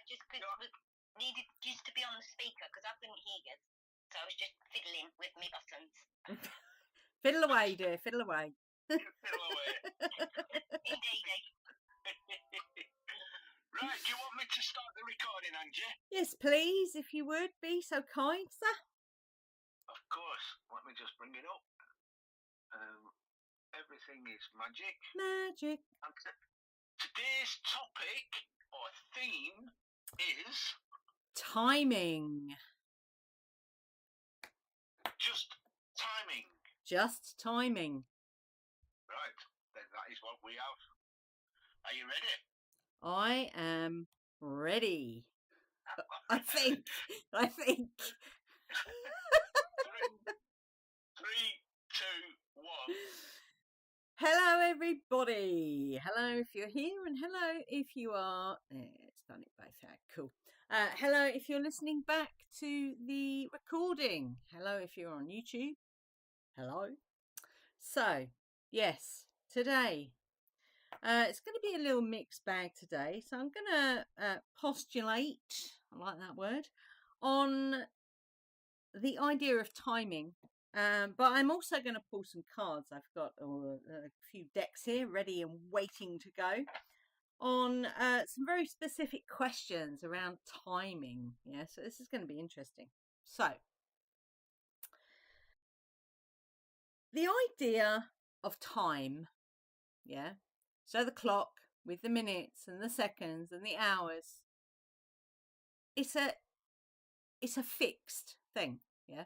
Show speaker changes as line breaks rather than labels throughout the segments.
just needed just to be on the speaker because I couldn't hear you. So I was just fiddling with my buttons.
Fiddle away, dear, fiddle away.
Fiddle away.
Indeed.
Right, do you want me to start the recording, Angie?
Yes, please, if you would be so kind, sir.
Of course. Let me just bring it up. Everything is magic.
Magic.
And today's topic or theme is
Timing.
just timing.
Just timing.
Right, then that is what we have. Are you ready?
I am ready. I think.
Three, two, one.
Hello, everybody. Hello if you're here, and hello if you are. It's done it both out. Cool. Hello if you're listening back to the recording. Hello if you're on YouTube. Hello. So, yes, today it's going to be a little mixed bag today. So I'm going to postulate, I like that word, on the idea of timing. But I'm also going to pull some cards. I've got a few decks here ready and waiting to go on some very specific questions around timing. Yeah, so this is going to be interesting. So, the idea of time, yeah, so the clock with the minutes and the seconds and the hours, it's a fixed thing, yeah.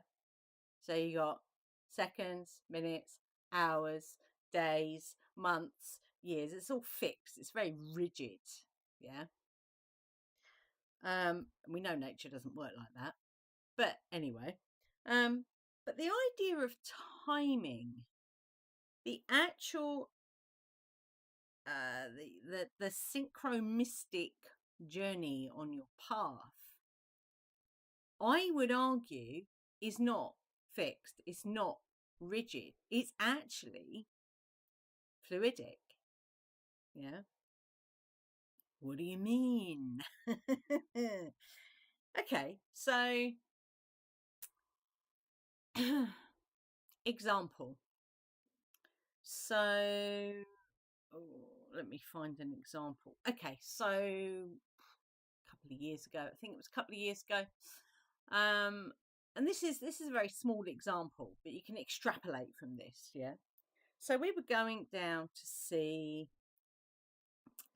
So you got seconds, minutes, hours, days, months, years. It's all fixed. It's very rigid, yeah. We know nature doesn't work like that, but anyway. But the idea of timing, the actual the synchronistic journey on your path, I would argue, is not fixed. It's not rigid. It's actually fluidic. Yeah. What do you mean? Okay, so example. So let me find an example. Okay, so a couple of years ago, I think it was a couple of years ago. And this is a very small example, but you can extrapolate from this, yeah. So we were going down to see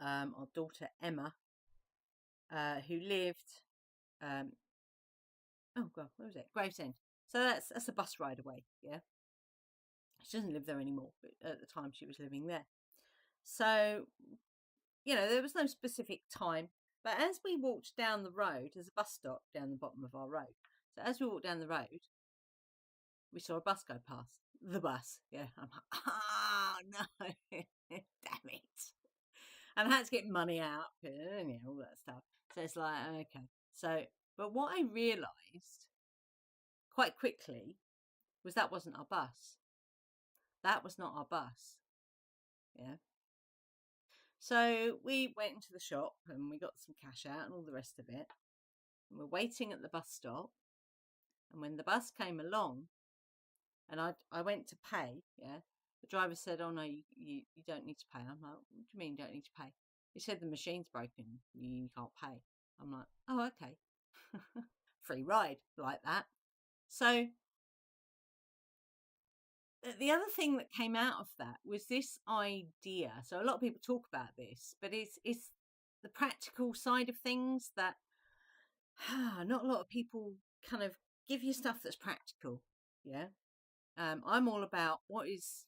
our daughter Emma, who lived oh god, where was it? Gravesend. So that's a bus ride away, yeah. She doesn't live there anymore, but at the time she was living there. So, you know, there was no specific time, but as we walked down the road, there's a bus stop down the bottom of our road. So as we walked down the road, we saw a bus go past. The bus, yeah. I'm like, oh no, damn it. And I had to get money out, all that stuff. So it's like, okay. So, but what I realised quite quickly was that wasn't our bus. That was not our bus. Yeah. So we went into the shop and we got some cash out and all the rest of it. And we're waiting at the bus stop. And when the bus came along and I went to pay, yeah, the driver said, oh no, you don't need to pay. I'm like, what do you mean you don't need to pay? He said the machine's broken, you can't pay. I'm like, oh, okay. Free ride like that. So the other thing that came out of that was this idea. So a lot of people talk about this, but it's the practical side of things that not a lot of people kind of give you stuff that's practical. Yeah. I'm all about what is,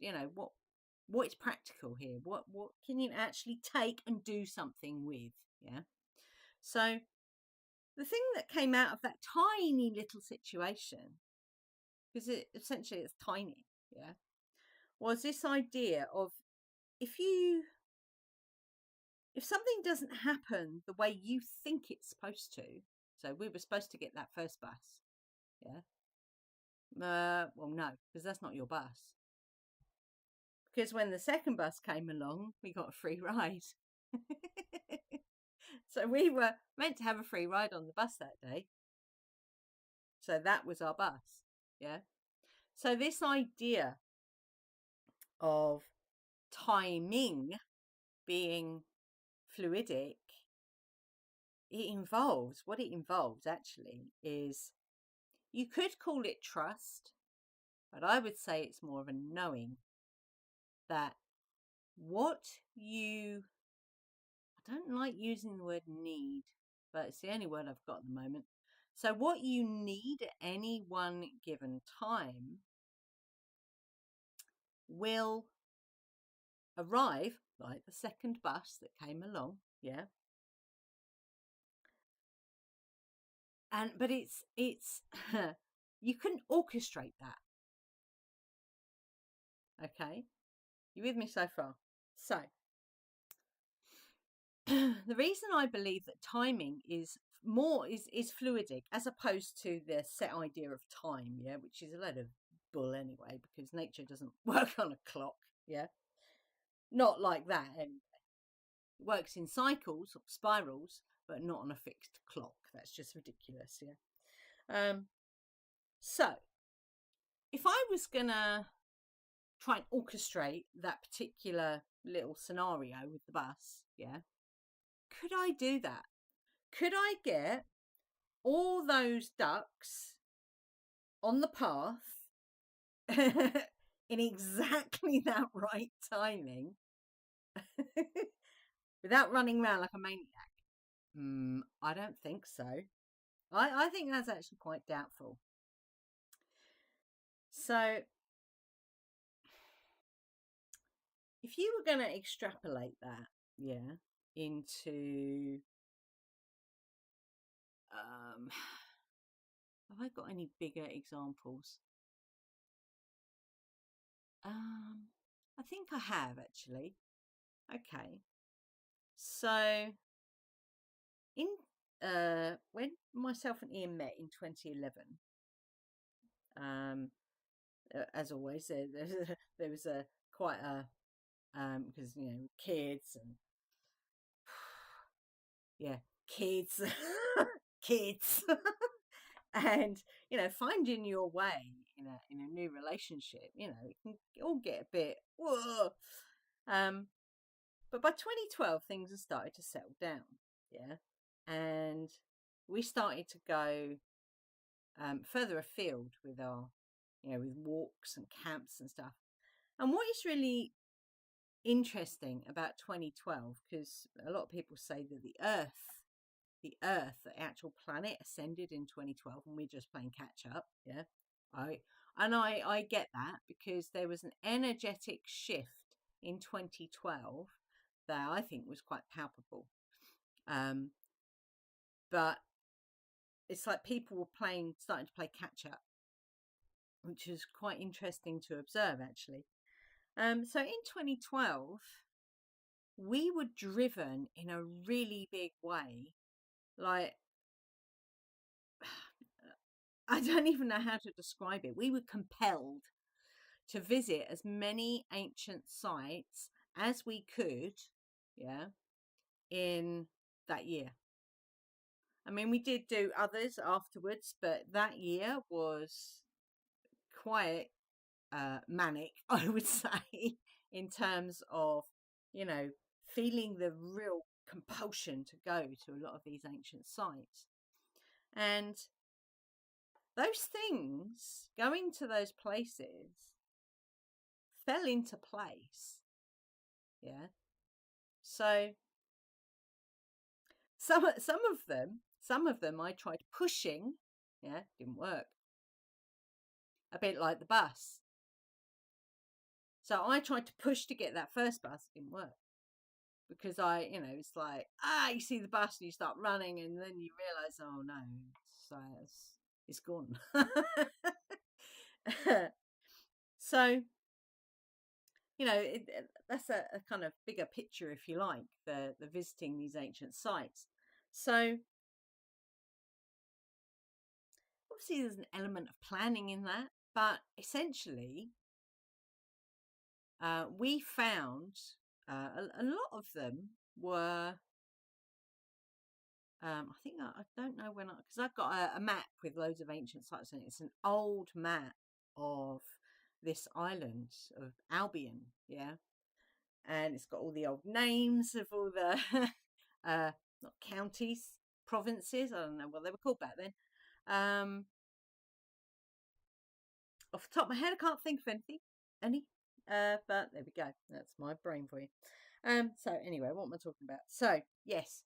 what is practical here? What can you actually take and do something with? Yeah. So the thing that came out of that tiny little situation, because essentially it's tiny, yeah, was this idea of if something doesn't happen the way you think it's supposed to, so we were supposed to get that first bus, yeah. Well, no, because that's not your bus. Because when the second bus came along, we got a free ride. So we were meant to have a free ride on the bus that day. So that was our bus. Yeah. So this idea of timing being fluidic, what it involves actually is, you could call it trust, but I would say it's more of a knowing that what you, I don't like using the word need, but it's the only word I've got at the moment. So what you need at any one given time will arrive, like the second bus that came along, yeah. But it's you can orchestrate that. Okay, you with me so far? So the reason I believe that timing is fluidic as opposed to the set idea of time, yeah, which is a load of bull anyway, because nature doesn't work on a clock, yeah, not like that anyway. It works in cycles or spirals, but not on a fixed clock. That's just ridiculous, yeah. So if I was gonna try and orchestrate that particular little scenario with the bus, yeah, could I do that? Could I get all those ducks on the path in exactly that right timing without running around like a maniac? I don't think so. I think that's actually quite doubtful. So if you were going to extrapolate that, yeah, into have I got any bigger examples? I think I have actually. Okay. So in when myself and Ian met in 2011, as always, there was a quite a because kids and yeah, kids, kids, and finding your way in a new relationship, it can all get a bit whoa. But by 2012, things have started to settle down, yeah, and we started to go further afield with our, with walks and camps and stuff. And what is really interesting about 2012, because a lot of people say that the Earth, the actual planet, ascended in 2012, and we're just playing catch up. Yeah, I get that, because there was an energetic shift in 2012 that I think was quite palpable. But it's like people were starting to play catch up, which is quite interesting to observe, actually. So in 2012, we were driven in a really big way. Like, I don't even know how to describe it. We were compelled to visit as many ancient sites as we could, yeah, in that year. I mean, we did do others afterwards, but that year was quite manic, I would say, in terms of, feeling the real compulsion to go to a lot of these ancient sites. And those things, going to those places, fell into place. Yeah. So some of them I tried pushing, yeah, didn't work. A bit like the bus. So I tried to push to get that first bus, didn't work. Because it's like, you see the bus and you start running, and then you realize, oh no, it's gone. So, that's a kind of bigger picture, if you like, the visiting these ancient sites. So obviously there's an element of planning in that, but essentially we found a lot of them were I think I don't know when because I've got a map with loads of ancient sites and it's an old map of this island of Albion, yeah, and it's got all the old names of all the not counties, provinces. I don't know what they were called back then. Off the top of my head, I can't think of any. But there we go. That's my brain for you. So anyway, what am I talking about? So yes,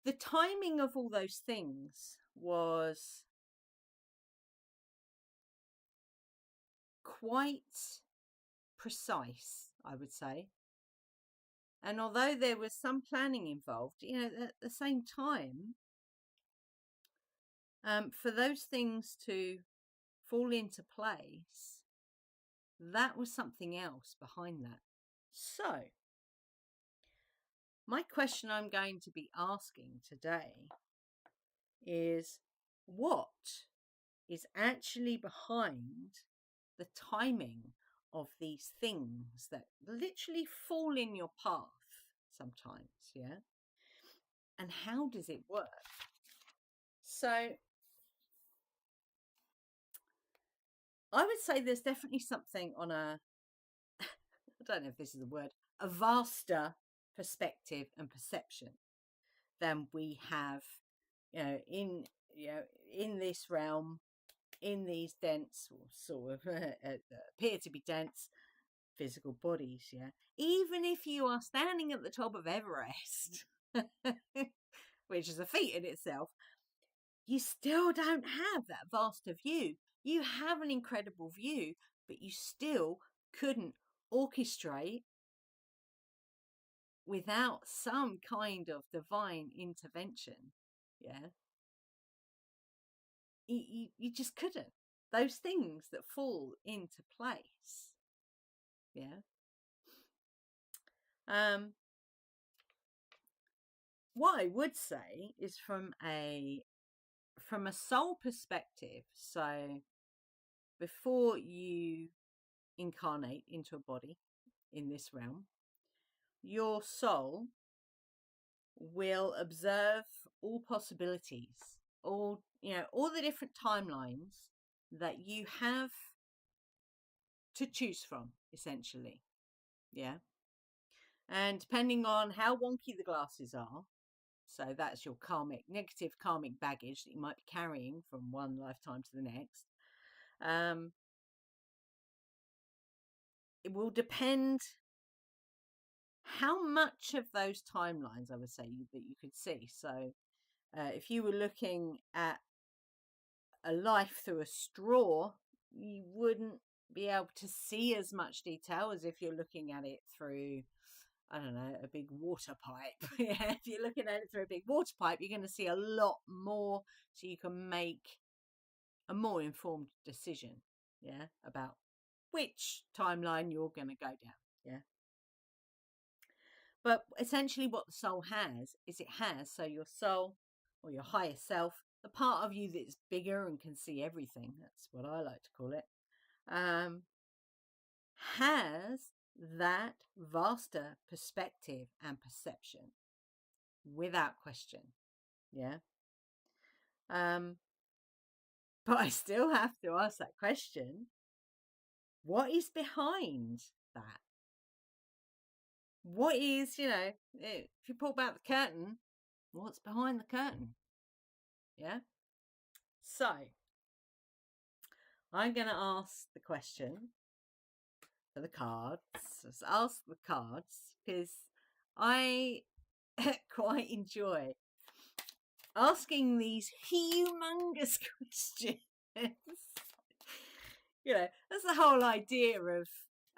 the timing of all those things was quite precise, I would say. And although there was some planning involved, at the same time, for those things to fall into place, that was something else behind that. So, my question I'm going to be asking today is, what is actually behind the timing of these things that literally fall in your path sometimes, yeah? And how does it work? So I would say there's definitely something on a, I don't know if this is a word, a vaster perspective and perception than we have, in this realm, in these dense, or sort of appear to be dense physical bodies, yeah. Even if you are standing at the top of Everest, which is a feat in itself, you still don't have that vaster view. You have an incredible view, but you still couldn't orchestrate without some kind of divine intervention, yeah. You just couldn't. Those things that fall into place, yeah. What I would say is from a soul perspective, so before you incarnate into a body in this realm, your soul will observe all possibilities, all the different timelines that you have to choose from, essentially, yeah. And depending on how wonky the glasses are, so that's your negative karmic baggage that you might be carrying from one lifetime to the next, it will depend how much of those timelines, I would say, that you could see. So if you were looking at a life through a straw, you wouldn't be able to see as much detail as if you're looking at it through, I don't know, a big water pipe. Yeah, if you're looking at it through a big water pipe, you're going to see a lot more, so you can make a more informed decision, yeah, about which timeline you're going to go down, yeah. But essentially what the soul has is so your soul, or your higher self, the part of you that's bigger and can see everything, that's what I like to call it, has that vaster perspective and perception, without question, yeah. But I still have to ask that question: what is behind that? What is, if you pull back the curtain, what's behind the curtain? Yeah. So I'm going to ask the question for the cards. Just ask the cards, because I quite enjoy asking these humongous questions. That's the whole idea of,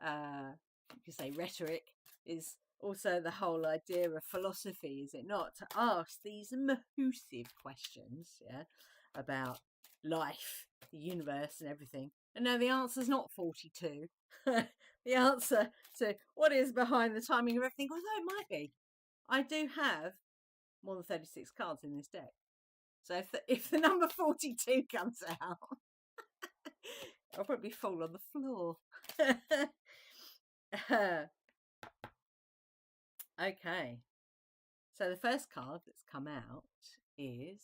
you could say, rhetoric, is also the whole idea of philosophy, is it not? To ask these massive questions, yeah, about life, the universe, and everything. And no, the answer's not 42. The answer to what is behind the timing of everything, although it might be. I do have more than 36 cards in this deck. So if the number 42 comes out, I'll probably fall on the floor. Okay. So the first card that's come out is,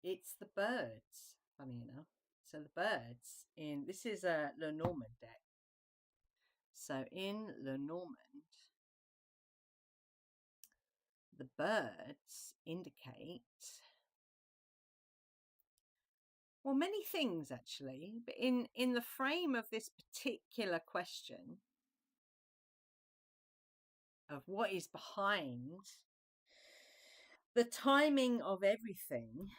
it's the birds, funny enough. So the birds this is a Lenormand deck. So in Lenormand, the birds indicate, well, many things actually, but in the frame of this particular question of what is behind the timing of everything,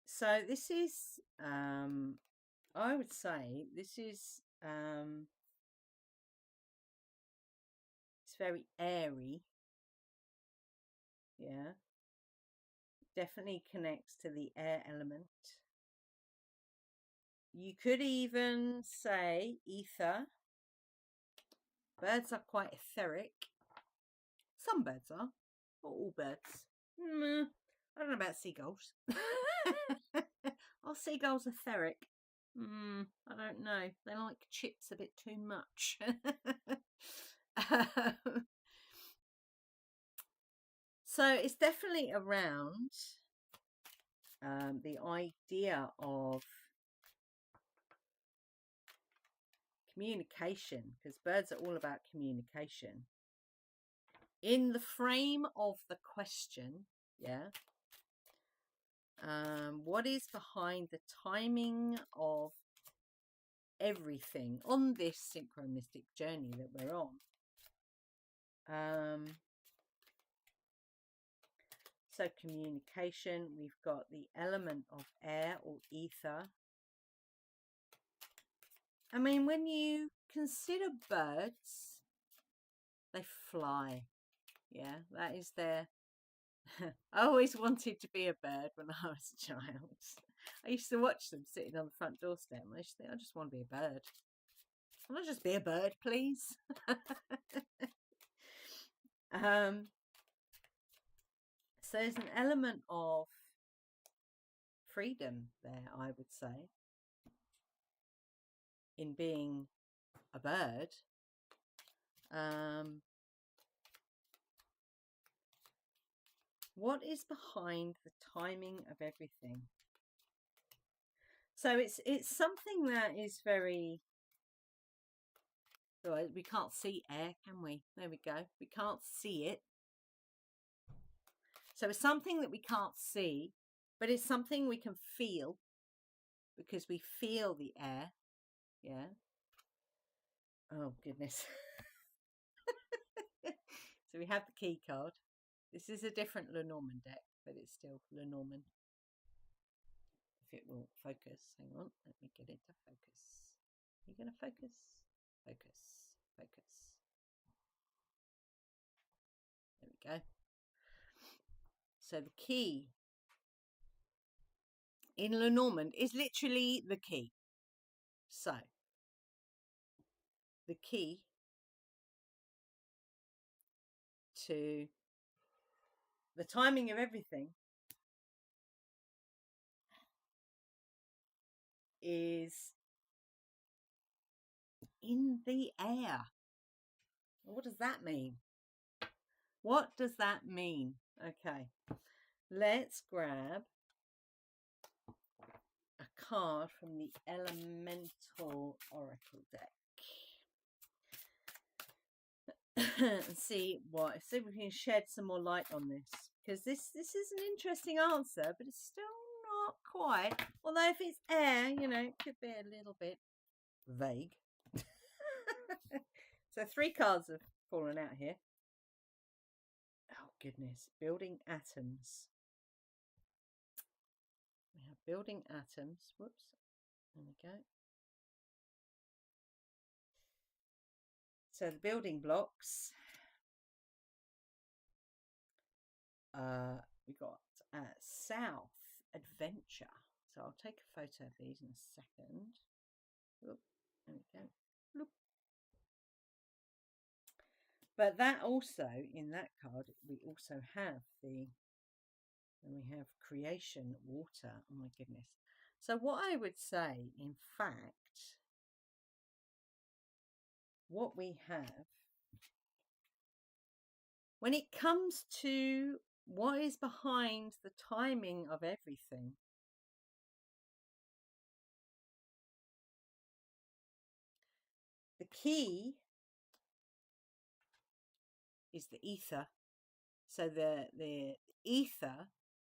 so this is I would say this is it's very airy. Yeah, definitely connects to the air element. You could even say ether. Birds are quite etheric. Some birds are, not all birds. I don't know about seagulls. Are seagulls etheric? I don't know. They like chips a bit too much. So it's definitely around the idea of communication, because birds are all about communication. In the frame of the question, yeah, what is behind the timing of everything on this synchronistic journey that we're on? So communication, we've got the element of air or ether. I mean, when you consider birds, they fly. Yeah, that is their... I always wanted to be a bird when I was a child. I used to watch them sitting on the front doorstep, and I used to think, I just want to be a bird. Can I just be a bird, please? So there's an element of freedom there, I would say, in being a bird. What is behind the timing of everything? So it's something that is very... Oh, we can't see air, can we? There we go. We can't see it. So it's something that we can't see, but it's something we can feel, because we feel the air. Yeah. Oh, goodness. So we have the key card. This is a different Lenormand deck, but it's still Lenormand. If it will focus. Hang on. Let me get it to focus. Are you going to focus? Focus. Focus. There we go. So the key in Lenormand is literally the key. So the key to the timing of everything is in the air. What does that mean? What does that mean? Okay, let's grab a card from the Elemental Oracle deck and see if we can shed some more light on this, because this is an interesting answer, but it's still not quite. Although if it's air, you know, it could be a little bit vague. So 3 cards have fallen out here. Oh goodness, building atoms. We have building atoms. Whoops. There we go. So the building blocks. We got South Adventure. So I'll take a photo of these in a second. Oop, there we go. Look. But that also, in that card, we also have creation water. Oh my goodness. So what I would say, in fact, what we have, when it comes to what is behind the timing of everything, the key is the ether. So the ether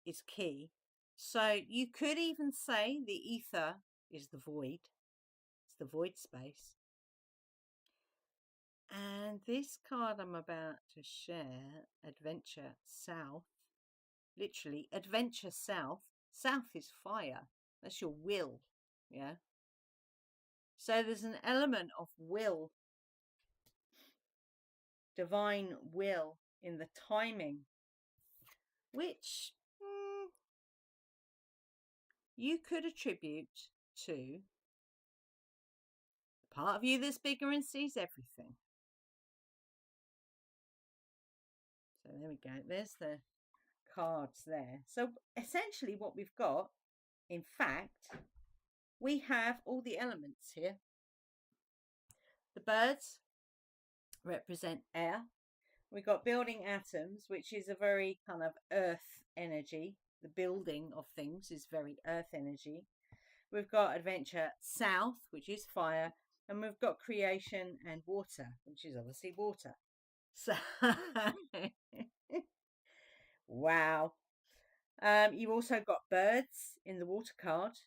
is key. So you could even say the ether is the void. It's the void space. And this card I'm about to share, Adventure South, literally Adventure South. South is fire. That's your will. Yeah. So there's an element of will, divine will in the timing, which you could attribute to the part of you that's bigger and sees everything. So there we go. There's the cards there. So essentially what we've got, in fact, we have all the elements here. The birds represent air. We've got building atoms, which is a very kind of earth energy. The building of things is very earth energy. We've got Adventure South, which is fire. And we've got creation and water, which is obviously water. So, wow. You've also got birds in the water card.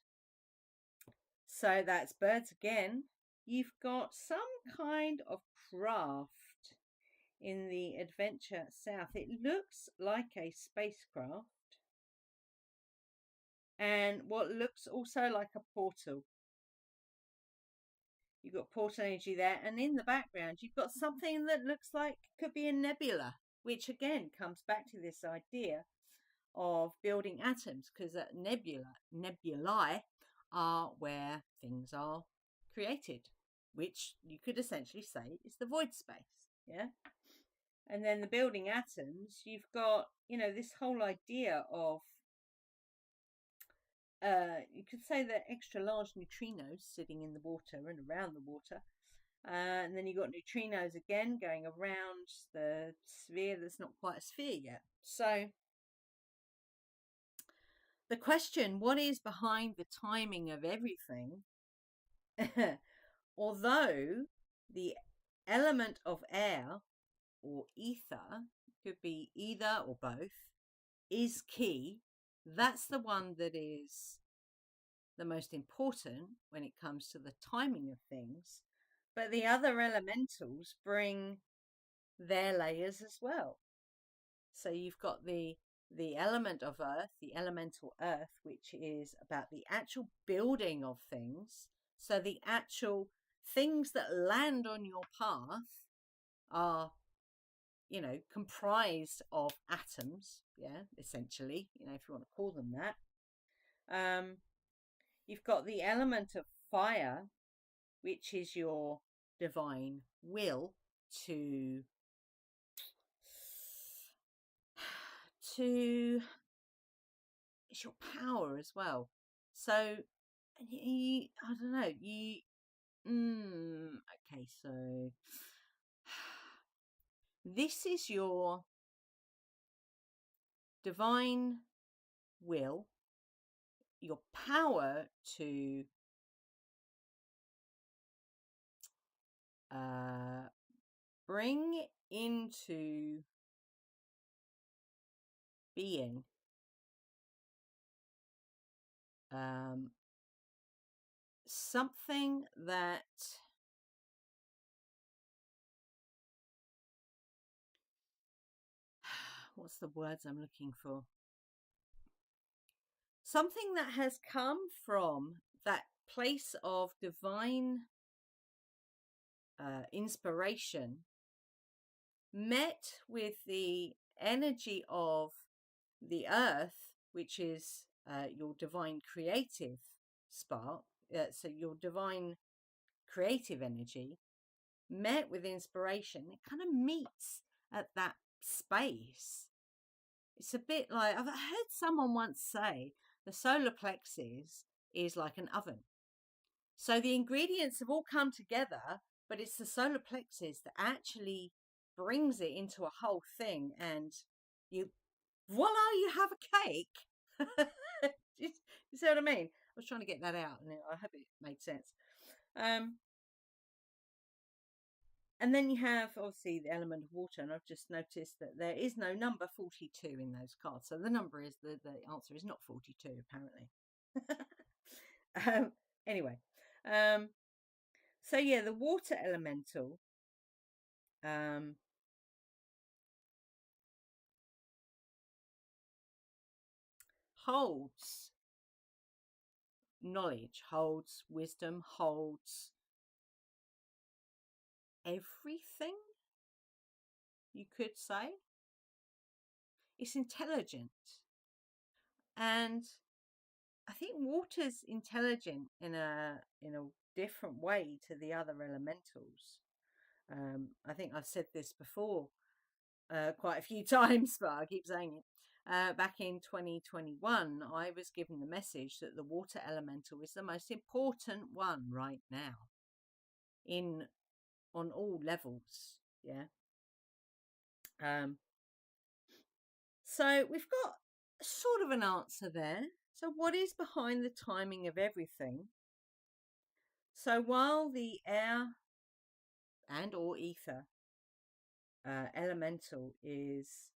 So that's birds again. You've got some kind of craft in the Adventure South. It looks like a spacecraft. And what looks also like a portal. You've got portal energy there. And in the background, you've got something that looks like could be a nebula, which again comes back to this idea of building atoms, because nebulae are where things are created, which you could essentially say is the void space. Yeah. And then the building atoms, you've got, this whole idea of, you could say that extra large neutrinos sitting in the water and around the water. And then you've got neutrinos again going around the sphere that's not quite a sphere yet. So the question, what is behind the timing of everything? Although the element of air or ether, could be either or both, is key. That's the one that is the most important when it comes to the timing of things. But the other elementals bring their layers as well. So you've got the element of earth, the elemental earth, which is about the actual building of things. So the actual things that land on your path are, comprised of atoms, essentially, if you want to call them that. You've got the element of fire, which is your divine will it's your power as well. So, I don't know, okay, so this is your divine will, your power to bring into being something that what's the words I'm looking for? Something that has come from that place of divine inspiration, met with the energy of the earth, which is your divine creative spark, so your divine creative energy, met with inspiration. It kind of meets at that space. It's a bit like, I've heard someone once say the solar plexus is like an oven. So the ingredients have all come together, but it's the solar plexus that actually brings it into a whole thing, and voila, you have a cake. you see what I mean? I was trying to get that out, and I hope it made sense. And then you have, obviously, the element of water, and I've just noticed that there is no number 42 in those cards. So the number is, the answer is not 42, apparently. Anyway, so yeah, the water elemental holds knowledge, holds wisdom, holds everything, you could say. It's intelligent, and I think water's intelligent in a different way to the other elementals. I think I've said this before quite a few times, but I keep saying it. Back in 2021, I was given the message that the water elemental is the most important one right now on all levels. Yeah. So we've got sort of an answer there. So what is behind the timing of everything? So while the air and or ether elemental is,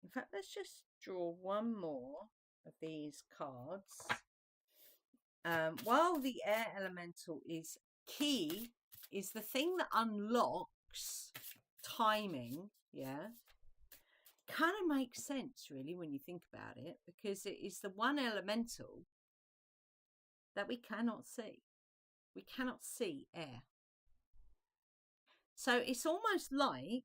in fact, let's just draw one more of these cards. While the air elemental is key, is the thing that unlocks timing, yeah, kind of makes sense really when you think about it, because it is the one elemental that we cannot see. We cannot see air. So it's almost like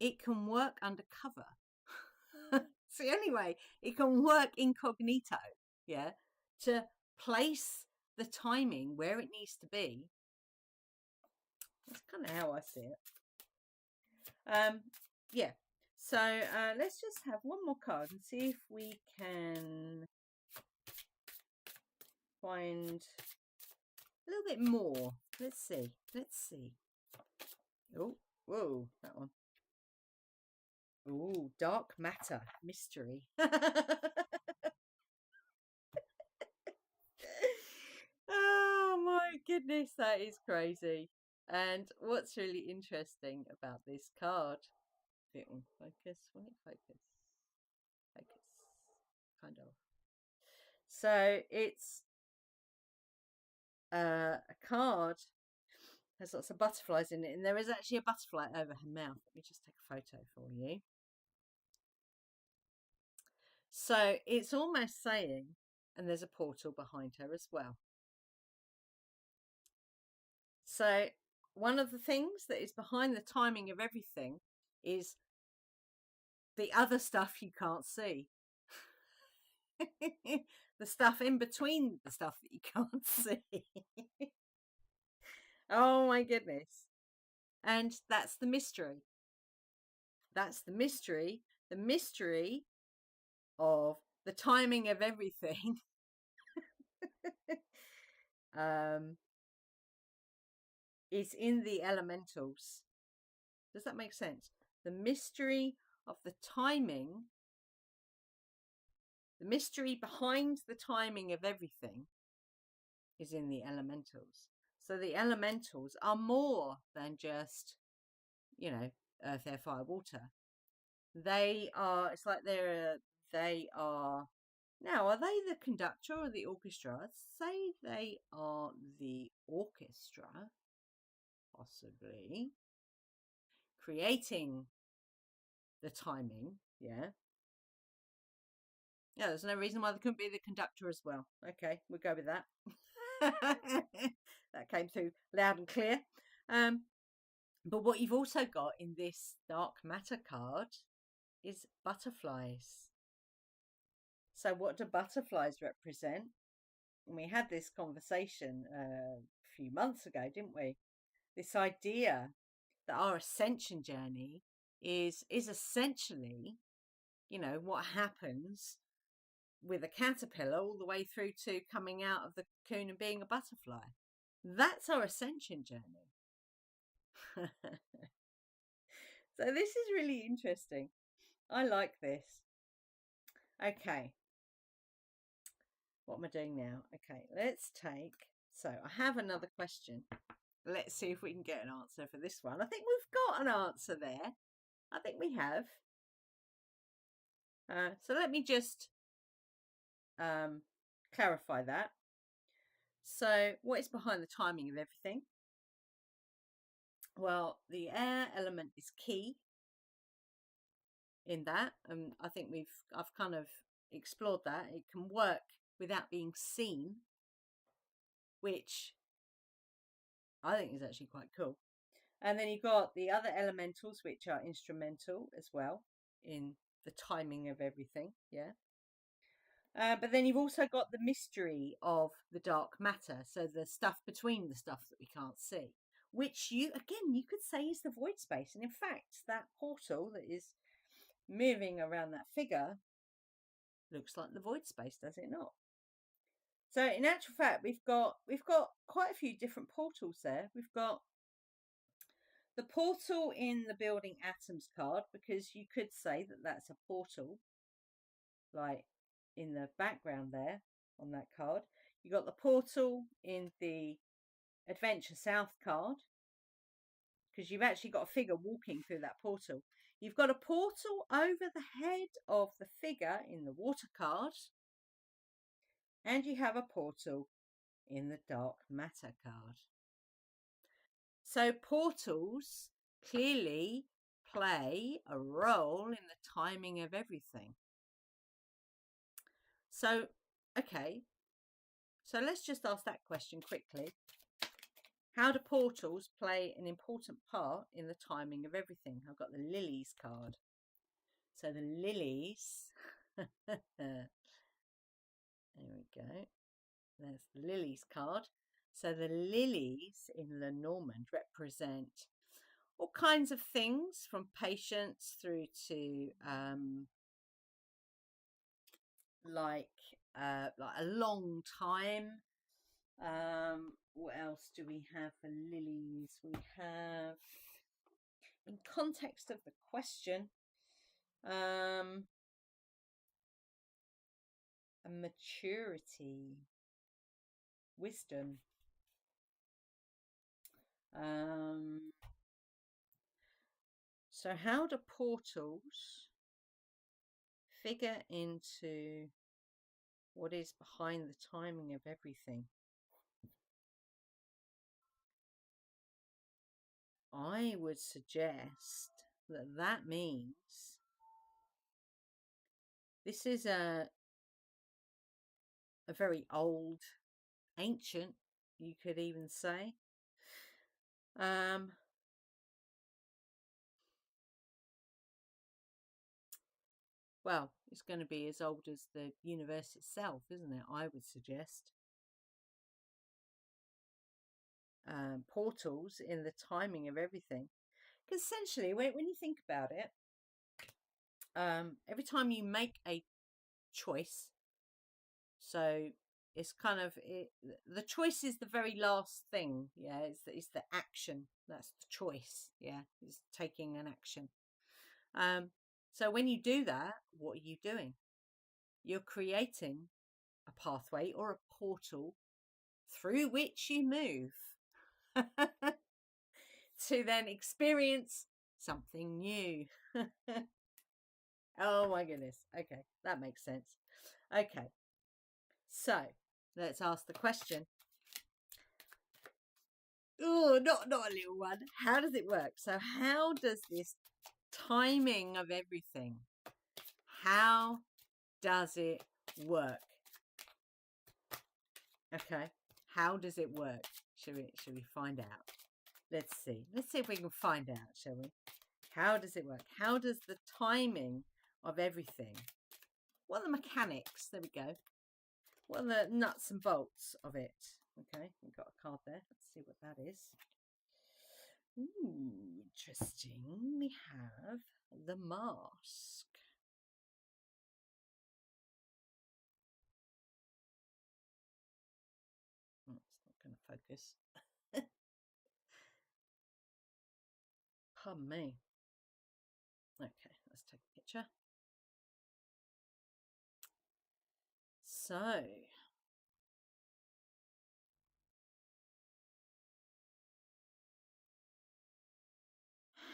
it can work undercover. So anyway, it can work incognito, yeah, to place the timing where it needs to be. That's kind of how I see it. Yeah. So let's just have one more card and see if we can find a little bit more. Let's see. Oh, whoa, that one. Oh, dark matter, mystery. Oh my goodness, that is crazy. And what's really interesting about this card, it will focus, will it focus? Focus, kind of. So it's a card, has lots of butterflies in it, and there is actually a butterfly over her mouth. Let me just take a photo for you. So it's almost saying, and there's a portal behind her as well. So one of the things that is behind the timing of everything is the other stuff you can't see. The stuff in between the stuff that you can't see. Oh my goodness. And that's the mystery. That's the mystery. The mystery of the timing of everything. Is in the elementals. Does that make sense? The mystery of the timing, the mystery behind the timing of everything is in the elementals. So the elementals are more than just, earth, air, fire, water. They are, it's like they are, now, are they the conductor or the orchestra? I'd say they are the orchestra, possibly, creating the timing, yeah. Yeah, there's no reason why they couldn't be the conductor as well. Okay, we'll go with that. That came through loud and clear. But what you've also got in this dark matter card is butterflies. So what do butterflies represent? And we had this conversation a few months ago, didn't we? This idea that our ascension journey is essentially, what happens with a caterpillar all the way through to coming out of the cocoon and being a butterfly. That's our ascension journey. So this is really interesting. I like this. Okay. What am I doing now? Okay, let's take... So I have another question. Let's see if we can get an answer for this one. I think we've got an answer there. I think we have. So let me just clarify that. So what is behind the timing of everything? Well, the air element is key in that. I think I've kind of explored that. It can work without being seen, which I think is actually quite cool. And then you've got the other elementals, which are instrumental as well in the timing of everything. Yeah. But then you've also got the mystery of the dark matter. So the stuff between the stuff that we can't see, which you could say is the void space. And in fact, that portal that is moving around that figure looks like the void space, does it not? So in actual fact, we've got quite a few different portals there. We've got the portal in the building atoms card, because you could say that that's a portal, like in the background there on that card. You got the portal in the Adventure South card, because you've actually got a figure walking through that portal. You've got a portal over the head of the figure in the water card, and you have a portal in the dark matter card. So portals clearly play a role in the timing of everything. So, okay, so let's just ask that question quickly. How do portals play an important part in the timing of everything? I've got the lilies card. So the lilies, there we go. There's the lilies card. So the lilies in Lenormand represent all kinds of things, from patience through to like a long time. What else do we have for lilies? We have, in context of the question, a maturity, wisdom. So how do portals figure into what is behind the timing of everything? I would suggest that means this is a very old, ancient, you could even say. Well, it's going to be as old as the universe itself, isn't it? I would suggest. Portals in the timing of everything. Because essentially, when you think about it, every time you make a choice, so it's kind of the choice is the very last thing. Yeah, it's the action. That's the choice. Yeah, it's taking an action. So when you do that, what are you doing? You're creating a pathway or a portal through which you move to then experience something new. Oh my goodness. Okay, that makes sense. Okay, so let's ask the question. Oh, not a little one. How does it work? So how does this timing of everything, how does it work? Okay, how does it work? Shall we find out? Let's see if we can find out, shall we? How does it work? How does the timing of everything, what are the mechanics? There we go. What are the nuts and bolts of it? Okay, we've got a card there. Let's see what that is. Ooh, interesting. We have the mask. focus. Pardon me. Okay, let's take a picture. So,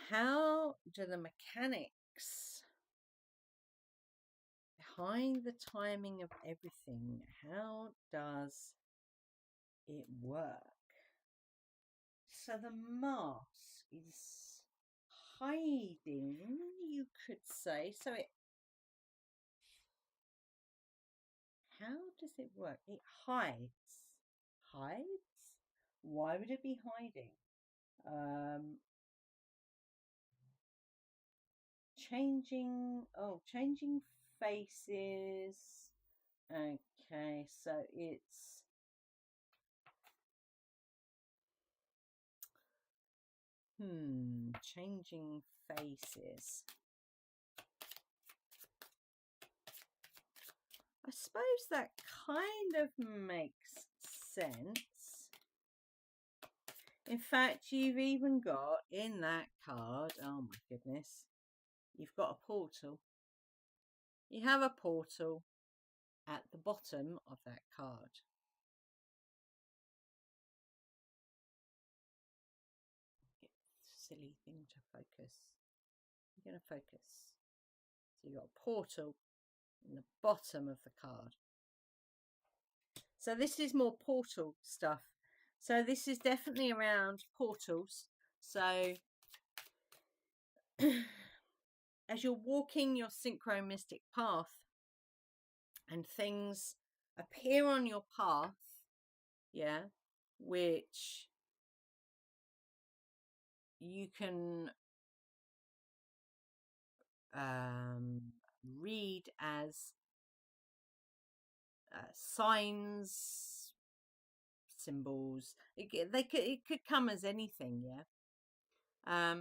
how do the mechanics behind the timing of everything, how does it work? So the mask is hiding, you could say. So how does it work? It hides. Hides? Why would it be hiding? Changing faces. Okay, so it's changing faces. I suppose that kind of makes sense. In fact, you've even got in that card, oh my goodness, you've got a portal. You have a portal at the bottom of that card. Silly thing to focus. You're going to focus. So you've got a portal in the bottom of the card. So this is more portal stuff. So this is definitely around portals. So as you're walking your synchronistic path and things appear on your path, yeah, which you can read as signs, symbols. It could come as anything, yeah.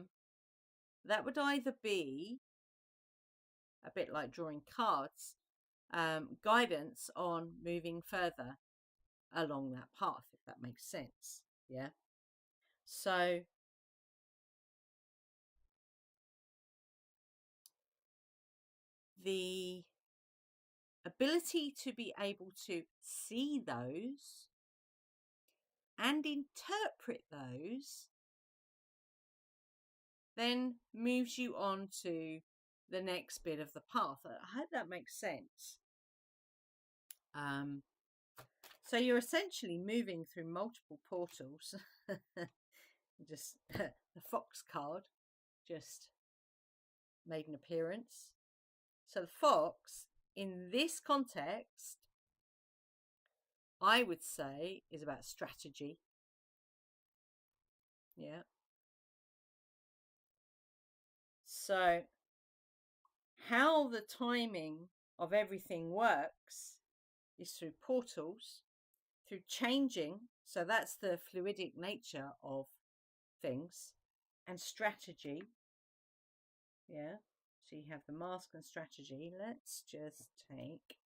That would either be a bit like drawing cards, guidance on moving further along that path, if that makes sense, yeah. So the ability to be able to see those and interpret those then moves you on to the next bit of the path. I hope that makes sense. So you're essentially moving through multiple portals. Just the fox card just made an appearance. So the fox in this context, I would say, is about strategy. Yeah. So how the timing of everything works is through portals, through changing. So that's the fluidic nature of things, and strategy. Yeah. So you have the mask and strategy. Let's just take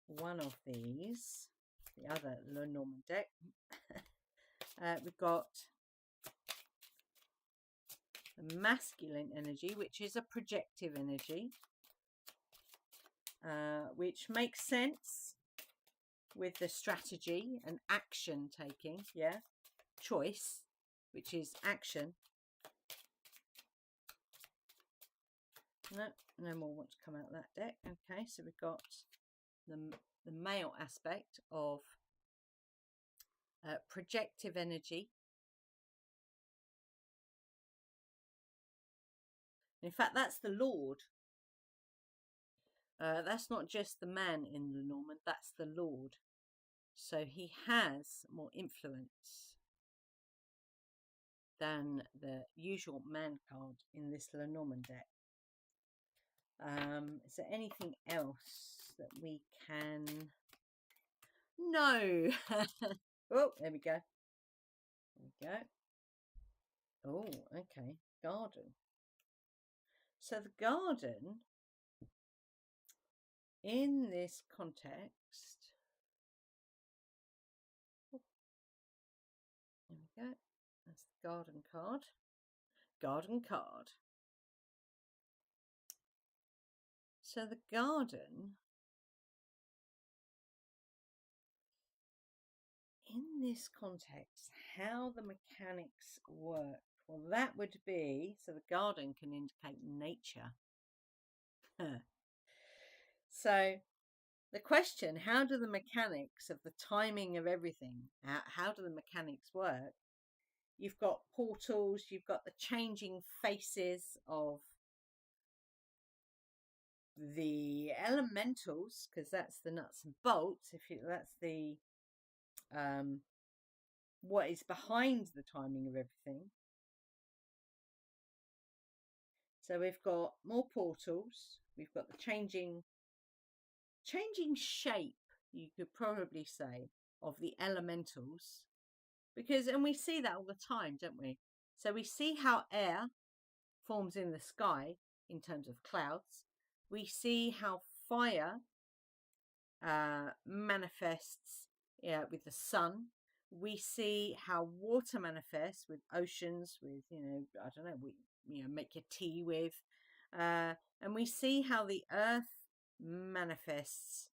one of these, the other Lenormand deck. We've got the masculine energy, which is a projective energy, which makes sense with the strategy and action taking, yeah, choice, which is action. No more want to come out of that deck. Okay, so we've got the male aspect of projective energy. In fact, that's the Lord. That's not just the man in Lenormand, that's the Lord. So he has more influence than the usual man card in this Lenormand deck. Is there anything else that we can... No! Oh, there we go. There we go. Oh, okay. Garden. So the garden, in this context... we go. That's the garden card. Garden card. So the garden, in this context, how the mechanics work. Well, that would be, so the garden can indicate nature. So the question, how do the mechanics of the timing of everything, how do the mechanics work? You've got portals, you've got the changing faces of the elementals, because that's the nuts and bolts. That's the what is behind the timing of everything. So we've got more portals, we've got the changing shape, you could probably say, of the elementals, and we see that all the time, don't we? So we see how air forms in the sky in terms of clouds. We see how fire manifests with the sun. We see how water manifests with oceans, with, I don't know, make your tea with. And we see how the earth manifests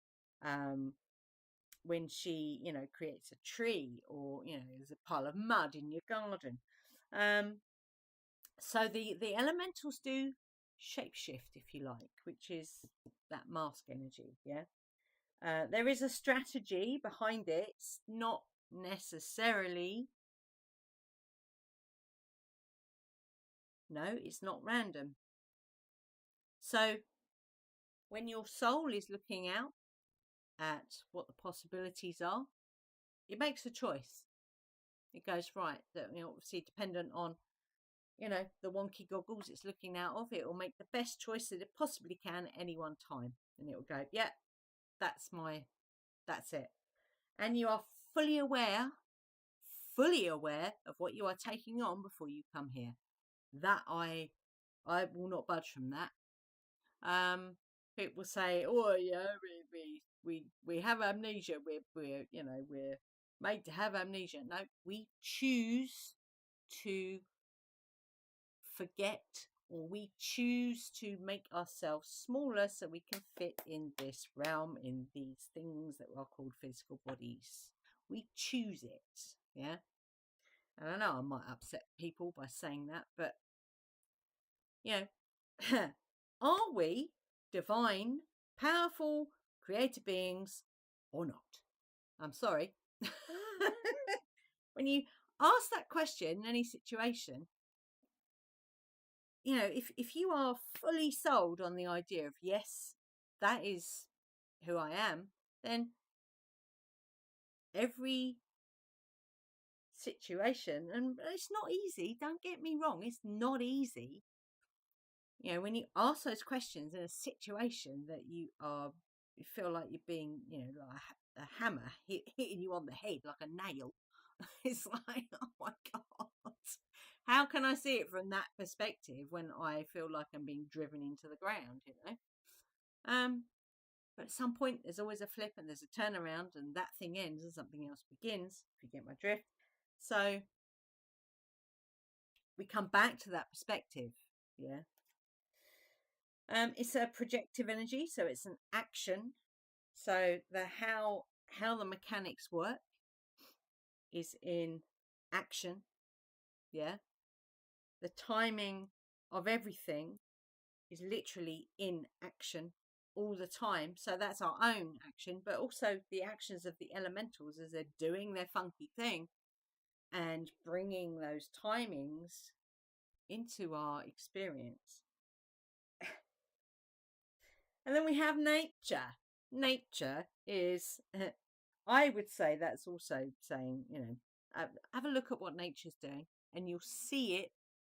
when she, creates a tree, or, there's a pile of mud in your garden. So the elementals do shapeshift, if you like, which is that mask energy, yeah? There is a strategy behind it. It's not necessarily, it's not random. So when your soul is looking out at what the possibilities are, it makes a choice. It goes, right, that, obviously dependent on, the wonky goggles it's looking out of, it will make the best choice that it possibly can at any one time. And it will go, yeah, that's it. And you are fully aware of what you are taking on before you come here. That I will not budge from that. People say, oh yeah, we have amnesia. We're made to have amnesia. No, we choose to forget, or we choose to make ourselves smaller so we can fit in this realm, in these things that are called physical bodies. We choose it, yeah? And I know I might upset people by saying that, but, are we divine, powerful, creative beings or not? I'm sorry. When you ask that question in any situation, if you are fully sold on the idea of, yes, that is who I am, then every situation, and it's not easy, don't get me wrong, it's not easy. When you ask those questions in a situation that you feel like you're being, like a hammer hitting you on the head like a nail, it's like, oh my God, how can I see it from that perspective when I feel like I'm being driven into the ground, But at some point, there's always a flip and there's a turnaround, and that thing ends and something else begins, if you get my drift. So we come back to that perspective, yeah. It's a projective energy, so it's an action. So how the mechanics work is in action, yeah. The timing of everything is literally in action all the time. So that's our own action, but also the actions of the elementals as they're doing their funky thing and bringing those timings into our experience. And then we have nature. Nature is, I would say, that's also saying, have a look at what nature's doing and you'll see it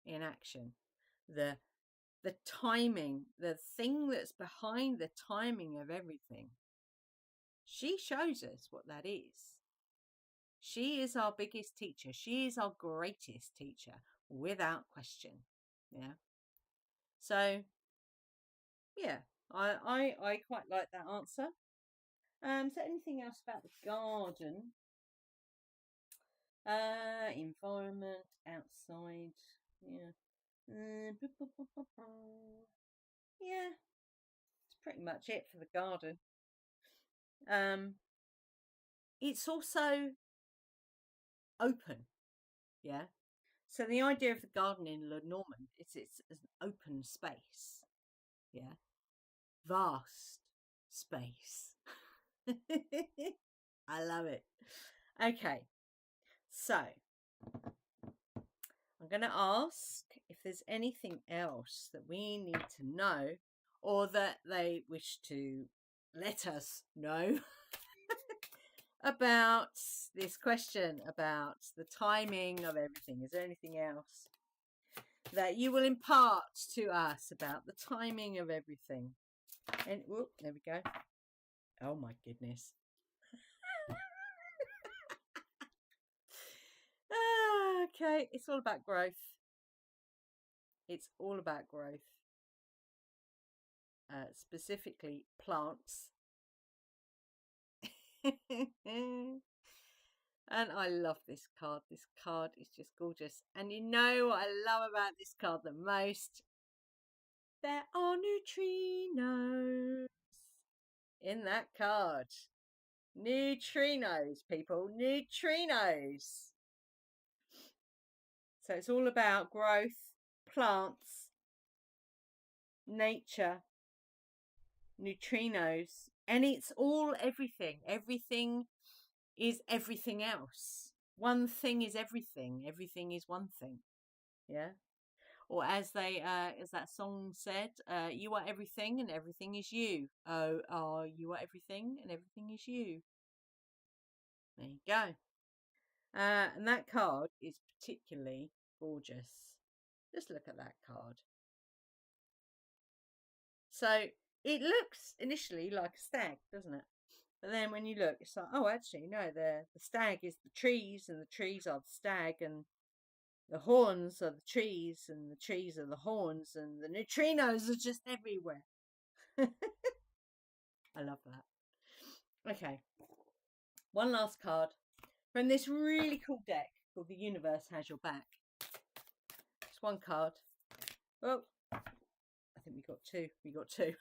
in action. The timing, the thing that's behind the timing of everything. She shows us what that is. She is our biggest teacher. She is our greatest teacher, without question. Yeah. So, yeah, I quite like that answer. So anything else about the garden? Environment, outside. Yeah. Yeah, it's pretty much it for the garden. It's also open. Yeah. So the idea of the garden in Lenormand is it's an open space. Yeah. Vast space. I love it. Okay. So I'm going to ask if there's anything else that we need to know or that they wish to let us know about this question about the timing of everything. Is there anything else that you will impart to us about the timing of everything? And whoop, there we go. Oh my goodness. Okay, it's all about growth. It's all about growth. Specifically plants. And I love this card. This card is just gorgeous. And you know what I love about this card the most? There are neutrinos in that card. Neutrinos, people. Neutrinos. So it's all about growth, plants, nature, neutrinos. And it's all everything. Everything is everything else. One thing is everything. Everything is one thing. Yeah. Or as that song said, you are everything and everything is you. You are everything and everything is you. There you go. And that card is particularly gorgeous. Just look at that card. So it looks initially like a stag, doesn't it? But then when you look, it's like, oh, actually, no, the stag is the trees, and the trees are the stag, and the horns are the trees, and the trees are the horns, and the neutrinos are just everywhere. I love that. Okay. One last card from this really cool deck called The Universe Has Your Back. Just one card. Oh, I think we got two. We got two.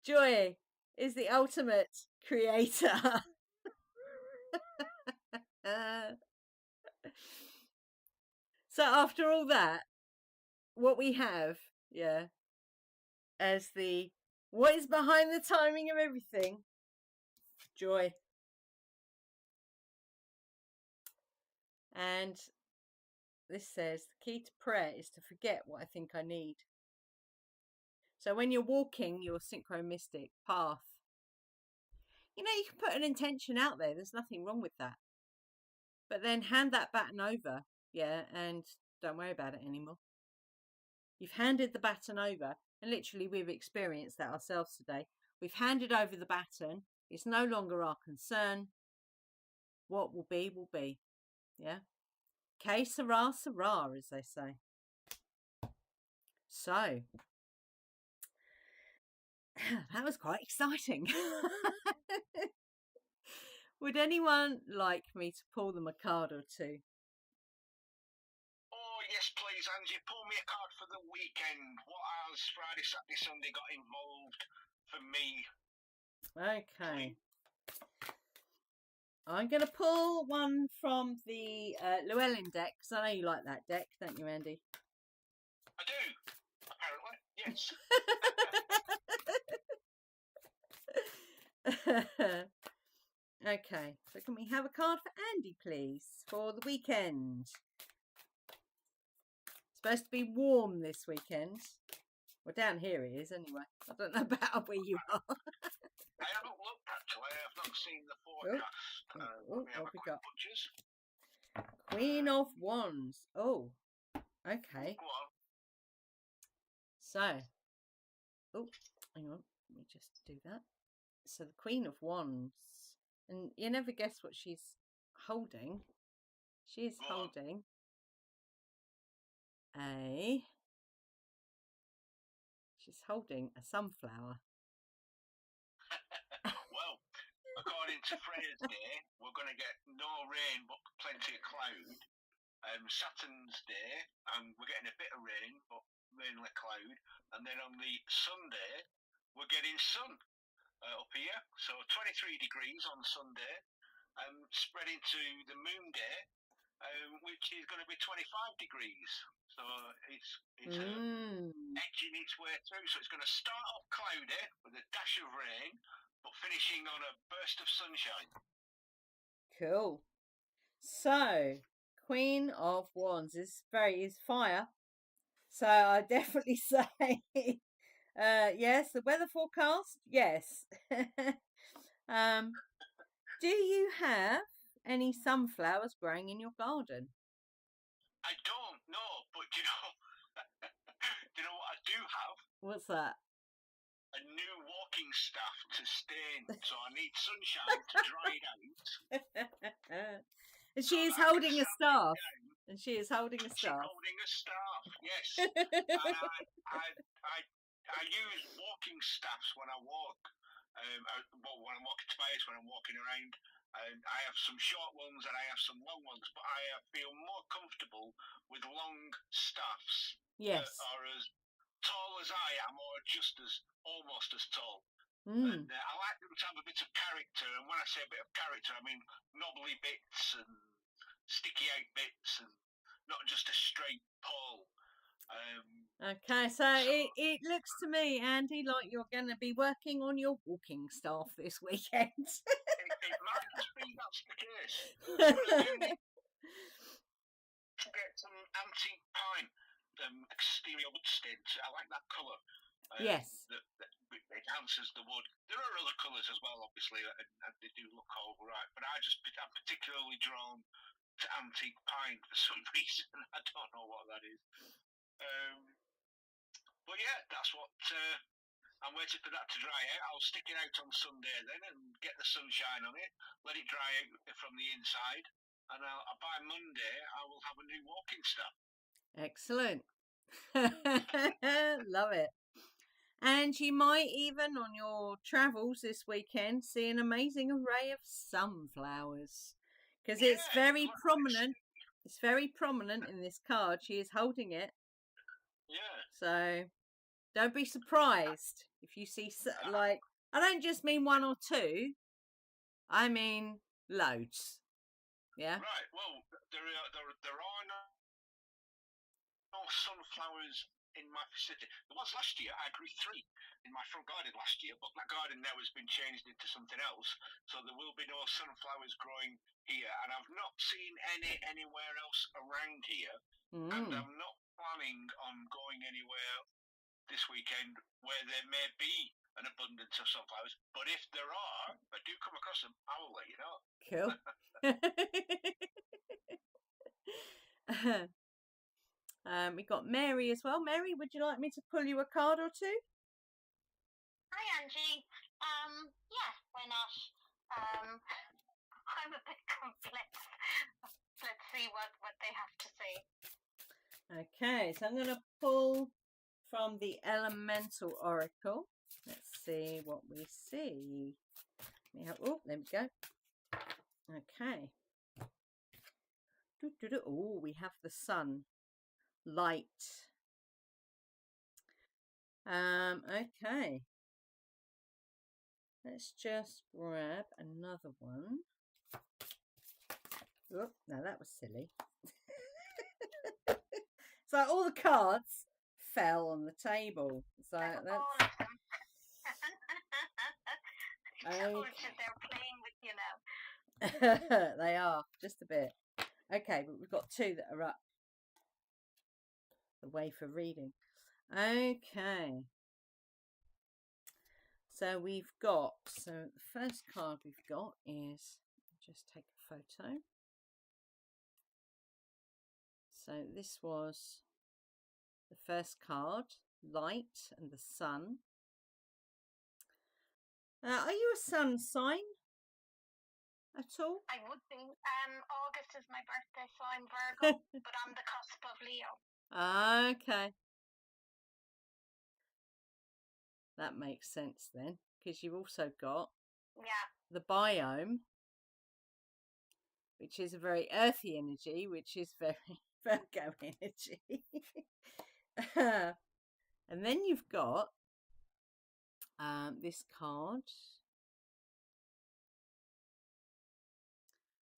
Joy is the ultimate creator. So after all that, what we have, as what is behind the timing of everything? Joy. And this says, the key to prayer is to forget what I think I need. So when you're walking your synchromistic path, you can put an intention out there. There's nothing wrong with that. But then hand that baton over, and don't worry about it anymore. You've handed the baton over, and literally we've experienced that ourselves today. We've handed over the baton. It's no longer our concern. What will be, will be. Yeah? Que sera, sera, as they say. So, that was quite exciting. Would anyone like me to pull them a card or two?
Oh, yes, please, Angie. Pull me a card for the weekend. What has Friday, Saturday, Sunday got involved for me?
Okay. I'm going to pull one from the Llewellyn deck, because I know you like that deck, don't you, Andy?
I do, apparently, yes.
Okay, so can we have a card for Andy, please, for the weekend? It's supposed to be warm this weekend. Well, down here it is, anyway. I don't know about where you are.
I haven't looked, actually. I've not seen the forecast.
What have we got? Queen of Wands. Oh, okay.
Go on.
So, hang on. Let me just do that. So the Queen of Wands. And you never guess what she's holding. She's holding she's holding a sunflower.
according to Freya's day, we're going to get no rain but plenty of cloud. Saturn's day, we're getting a bit of rain, but mainly cloud. And then on the Sunday, we're getting sun up here. So 23 degrees on Sunday, spreading to the moon day, which is going to be 25 degrees. So it's edging its way through. So it's going to start off cloudy with a dash of rain, but finishing on a burst of sunshine.
Cool. So, Queen of Wands is fire. So I definitely say yes. The weather forecast, yes. Do you have any sunflowers growing in your garden?
I don't know, but do you know what I do have?
What's that?
A new walking staff to stain, so I need sunshine to dry it out.
And she is holding a staff. And she is holding a staff.
She's holding a staff, yes. And I use walking staffs when I walk. When I'm walking to base, when I'm walking around. I have some short ones and I have some long ones, but I feel more comfortable with long staffs.
Yes.
That are as tall as I am, or just almost as tall.
Mm.
And I like them to have a bit of character, and when I say a bit of character, I mean knobbly bits and sticky out bits, and not just a straight pole.
Okay, so it looks to me, Andy, like you're going to be working on your walking staff this weekend.
It might be that's the case. To get some antique pine exterior wood stains. I like that colour.
Yes.
That enhances the wood. There are other colours as well, obviously, and they do look all right. But I'm particularly drawn to antique pine for some reason. I don't know what that is. But yeah, that's what I'm waiting for that to dry out. I'll stick it out on Sunday then and get the sunshine on it, let it dry out from the inside, and by Monday I will have a new walking staff.
Excellent. Love it. And you might even on your travels this weekend see an amazing array of sunflowers, because it's very prominent. It's very prominent in this card. She is holding it.
Yeah.
So don't be surprised if you see, like, I don't just mean one or two, I mean loads. Yeah.
Right. Well, there are no sunflowers in my vicinity. There was last year. I grew 3 in my front garden last year, but that garden now has been changed into something else. So there will be no sunflowers growing here, and I've not seen any anywhere else around here. And I'm not planning on going anywhere this weekend where there may be an abundance of sunflowers. But if there are, if I do come across them, I will let you know.
Cool. We got Mary as well. Mary, would you like me to pull you a card or two?
Hi, Angie. Yeah, why not? I'm a bit complex. Let's see what they have to say.
Okay, so I'm going to pull from the Elemental Oracle. Let's see what we see. Oh, there we go. Okay. Oh, we have the sun. Light. Okay. Let's just grab another one. Oh, no, that was silly. So all the cards fell on the table. So that's...
I told you they're playing with you now.
They are, just a bit. Okay, but we've got 2 that are up the way for reading. Okay. So we've got, the first card we've got is, just take a photo. So this was the first card, light and the sun. Are you a sun sign at all?
I would be. August is my birthday, so I'm Virgo, but on the cusp of Leo.
Okay. That makes sense then, because you've also got the biome, which is a very earthy energy, which is very Virgo energy. And then you've got this card.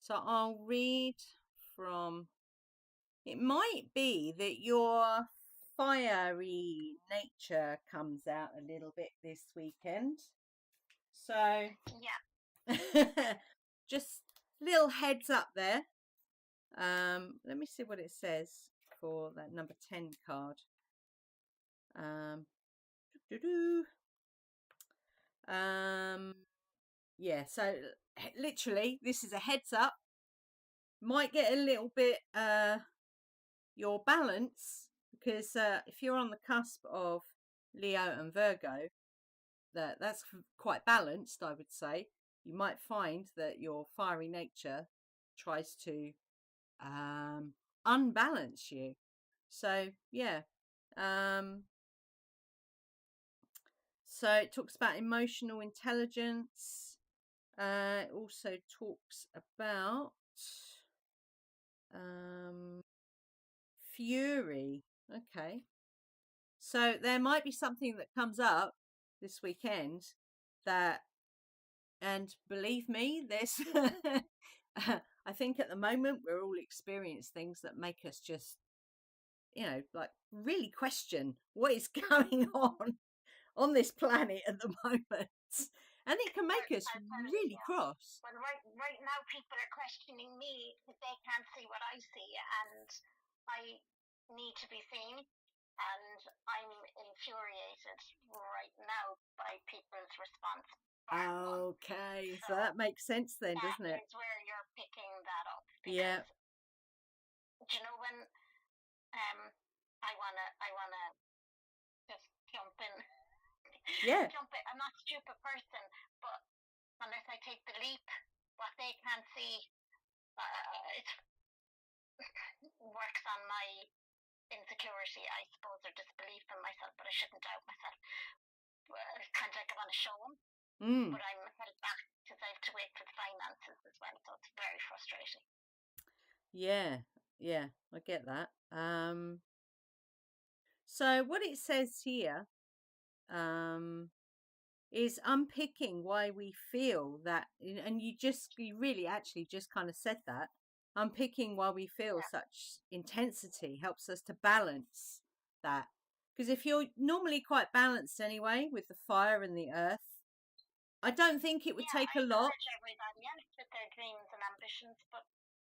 So I'll read from, it might be that your fiery nature comes out a little bit this weekend. So
Yeah.
just little heads up there. Let me see what it says for that number 10 card. Yeah, so literally this is a heads up. Might get a little bit your balance, because if you're on the cusp of Leo and Virgo, that's quite balanced, I would say. You might find that your fiery nature tries to unbalance you. So yeah, so it talks about emotional intelligence. It also talks about fury. Okay, so there might be something that comes up this weekend that, and believe me, there's I think at the moment we're all experiencing things that make us just, like really question what is going on this planet at the moment. And it can make us really cross.
Well, right now people are questioning me because they can't see what I see, and I need to be seen. And I'm infuriated right now by people's response.
Okay, so that makes sense then, doesn't it?
That is where you're picking that up.
Yeah.
Do you know when I wanna just jump in?
Yeah.
Jump in. I'm not a stupid person, but unless I take the leap, what they can't see, it works on my insecurity, I suppose, or disbelief in myself. But I shouldn't doubt myself. It's kind of like I want to show them, but I'm held back because I have to wait for the finances as well. So it's very frustrating.
Yeah, I get that. So what it says here is unpicking why we feel that, and you really actually just kind of said that. Unpicking why we feel such intensity helps us to balance that. Because if you're normally quite balanced anyway with the fire and the earth, I don't think it would take a lot.
I encourage everybody else with their dreams and ambitions, but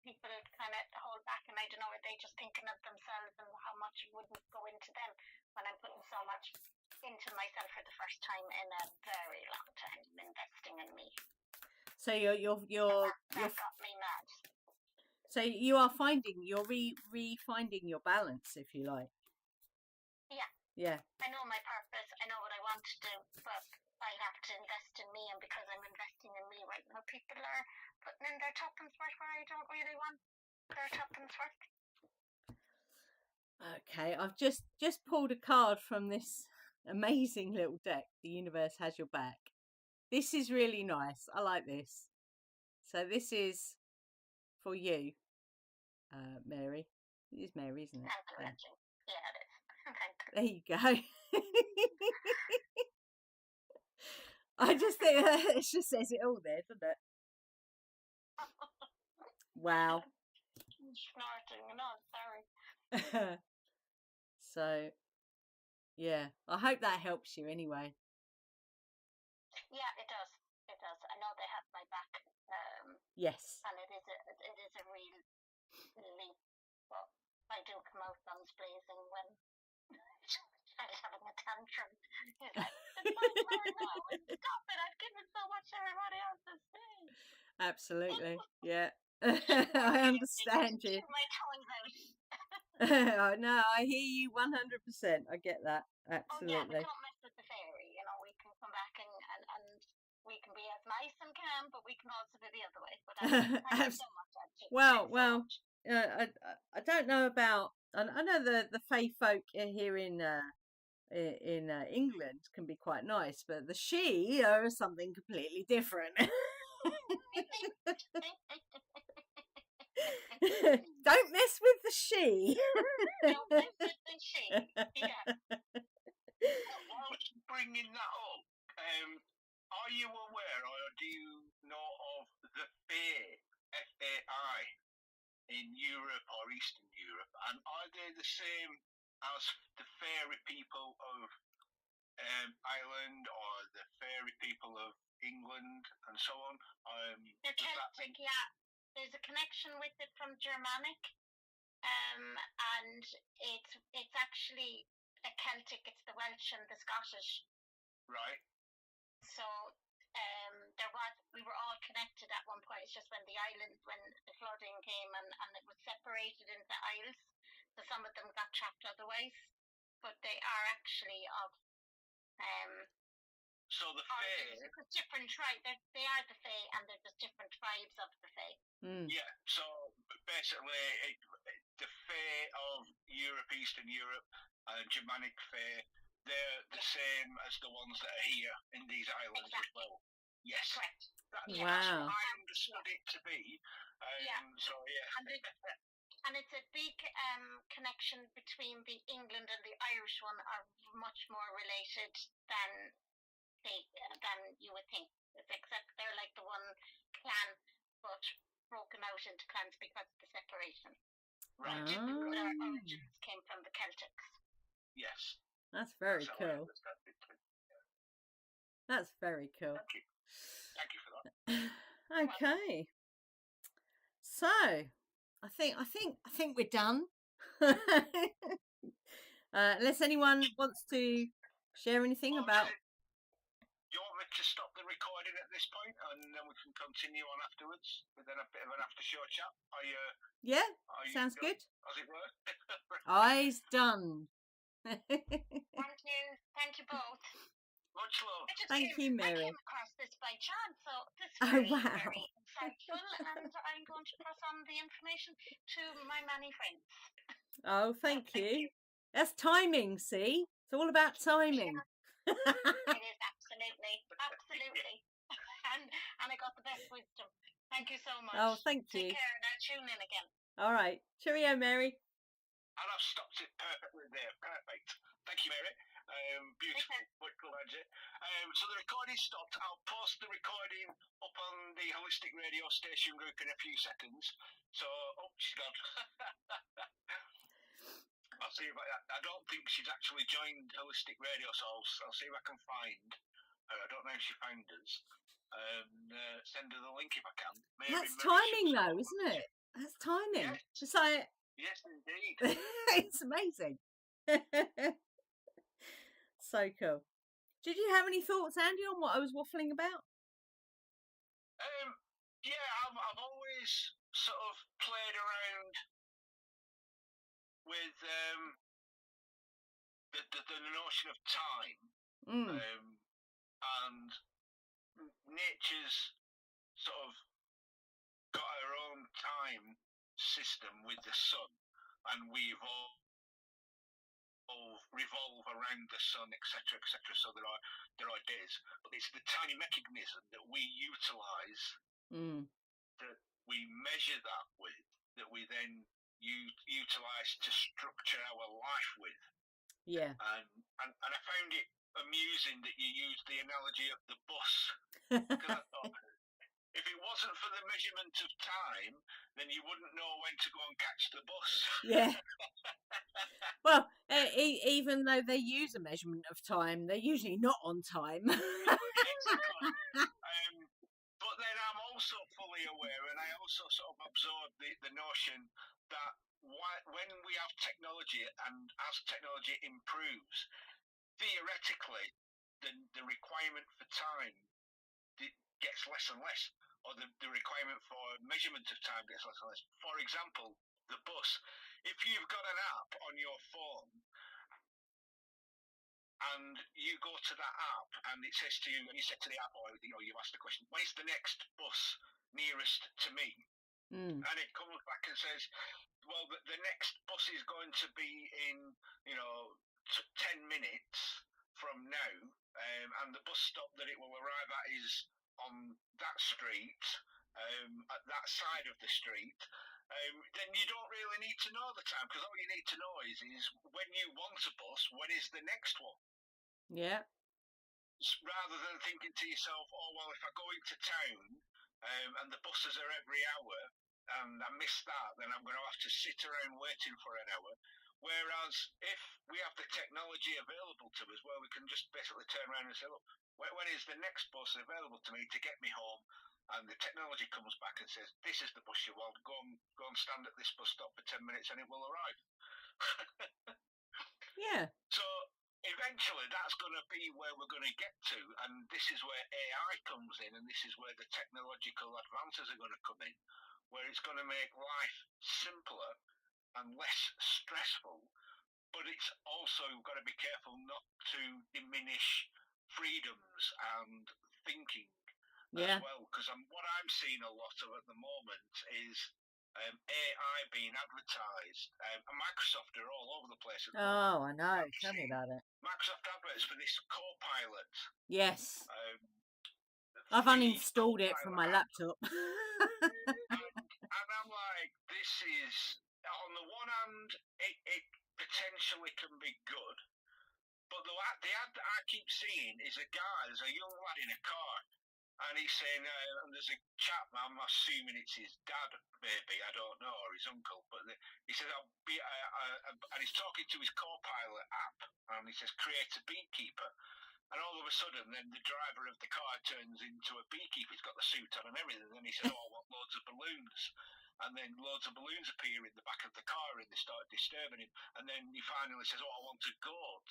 people kind of hold back, and I don't know, are they just thinking of themselves and how much wouldn't go into them when I'm putting so much into myself for the first time in a very long time, investing in me.
So that
got me mad.
So you are you're refinding your balance, if you like. Yeah.
I know my purpose. I know what I want to do, but I have to invest in me, and because I'm investing in me right now, people are putting in their tuppence worth where I don't really want their tuppence worth.
Okay, I've just pulled a card from this amazing little deck. The universe has your back. This is really nice. I like this. So this is for you, Mary. It is Mary, isn't it?
Yeah, it is.
There you go. I just think it just says it all there, doesn't it? Wow.
I'm snorting and I'm sorry.
So, yeah, I hope that helps you anyway.
Yeah, it does. It does. I know they have my back.
Yes.
And it is a real leap. But I do come out guns blazing when I'm having a tantrum. He's like, it's not fair now. Stop it. I've given so much to everybody else to see.
Absolutely. Yeah. I understand you.
My tongue out.
No, I hear you 100%. I get that. Absolutely.
Oh, yeah, but don't mess with the fairy. We can come back and we can be as nice and calm, but we can also be the other way. But thank you so much, Angie.
Well, I don't know about. I know the Fae folk here in England can be quite nice, but the She are something completely different. Don't mess with the she.
Don't mess with the she. Yeah.
Whilst bringing that up, are you aware or do you know of the FAI, FAI in Europe or Eastern Europe? And are they the same as the fairy people of Ireland or the fairy people of England and so on?
They're Celtic, yeah. There's a connection with it from Germanic, and it's actually a Celtic. It's the Welsh and the Scottish.
Right.
So we were all connected at one point. It's just when when the flooding came and it was separated into isles, so some of them got trapped otherwise. But they are actually of
so the Fae,
different tribes. They are the Fae, and they're just different tribes of the Fae.
Yeah. So basically, the Fae of Europe, Eastern Europe, Germanic Fae, they're the same as the ones that are here in these islands as well. Yes.
Correct.
That's
Wow.
what I understood it to be. So yeah.
And it's a big connection between the England and the Irish one are much more related than you would think. Except they're like the one clan, but broken out into clans because of the separation.
Right.
Their origins came from the Celtics.
Yes.
That's very cool. That's very cool.
Thank you for that.
Okay. So, I think we're done. Unless anyone wants to share anything about.
Do you want me to stop the recording at this point and then we can continue on afterwards with a bit of an after show chat?
Yeah, sounds good.
As it were.
Eyes done.
Thank you both.
Much love.
Thank you, Mary.
I came across this by chance, so this is very insightful, and I'm going to pass on the information to my many friends.
Oh, thank you. That's timing, see? It's all about timing.
Yeah. It is, absolutely. And I got the best wisdom. Thank you so much.
Oh, thank you.
Take care, and I'll tune in again.
All right. Cheerio, Mary.
And I've stopped it perfectly there. Perfect. Thank you, Mary. Beautiful. Wonderful magic. So the recording stopped. I'll post the recording up on the Holistic Radio station group in a few seconds. So, she's gone. I'll see about that. I don't think she's actually joined Holistic Radio, so I'll see if I can find her. I don't know if she found us. Send her the link if I can. Maybe
That's timing, though, isn't it? That's timing.
Yes.
It's like...
Yes, indeed.
It's amazing. So cool. Did you have any thoughts, Andy, on what I was waffling about?
Yeah, I've always sort of played around with the notion of time, and nature's sort of got her own time system with the sun, and we revolve around the sun, etc., etc. So there are days, but it's the tiny mechanism that we utilise, that we measure that with, that we then utilise to structure our life with.
Yeah.
And I found it amusing that you used the analogy of the bus, because I thought, if it wasn't for the measurement of time, then you wouldn't know when to go and catch the bus.
Yeah. Well, even though they use a measurement of time, they're usually not on time.
Exactly. But then I'm also fully aware, and I also sort of absorb the notion that when we have technology, and as technology improves, theoretically, the requirement for time gets less and less, or the requirement for measurement of time gets less and less. For example, the bus. If you've got an app on your phone and you go to that app and it says to you, and you say to the app, or you ask the question, when is the next bus nearest to me? And it comes back and says, well, the next bus is going to be in 10 minutes from now, and the bus stop that it will arrive at is on that that street, at that side of the street, then you don't really need to know the time, because all you need to know is when you want a bus, when is the next one?
Yeah.
Rather than thinking to yourself, oh, well, if I go into town and the buses are every hour and I miss that, then I'm going to have to sit around waiting for an hour. Whereas if we have the technology available to us where we can just basically turn around and say, look, when is the next bus available to me to get me home? And the technology comes back and says, this is the bus you want, go and stand at this bus stop for 10 minutes and it will arrive.
Yeah.
So eventually that's going to be where we're going to get to, and this is where AI comes in, and this is where the technological advances are going to come in, where it's going to make life simpler and less stressful, but it's also got to be careful not to diminish freedoms and thinking
Yeah.
as well, because what I'm seeing a lot of at the moment is AI being advertised, and Microsoft are all over the place at the moment.
Oh, I know. Tell me about it.
Microsoft adverts for this Copilot.
Yes. I've uninstalled it from my laptop.
And I'm like, this is, on the one hand, it potentially can be good, but the ad that I keep seeing is there's a young lad in a car, and he's saying, and there's a chap, I'm assuming it's his dad, maybe, I don't know, or his uncle, but he says, and he's talking to his Copilot app, and he says, create a beekeeper. And all of a sudden, then the driver of the car turns into a beekeeper. He's got the suit on and everything. And he says, oh, I want loads of balloons. And then loads of balloons appear in the back of the car and they start disturbing him. And then he finally says, oh, I want a goat.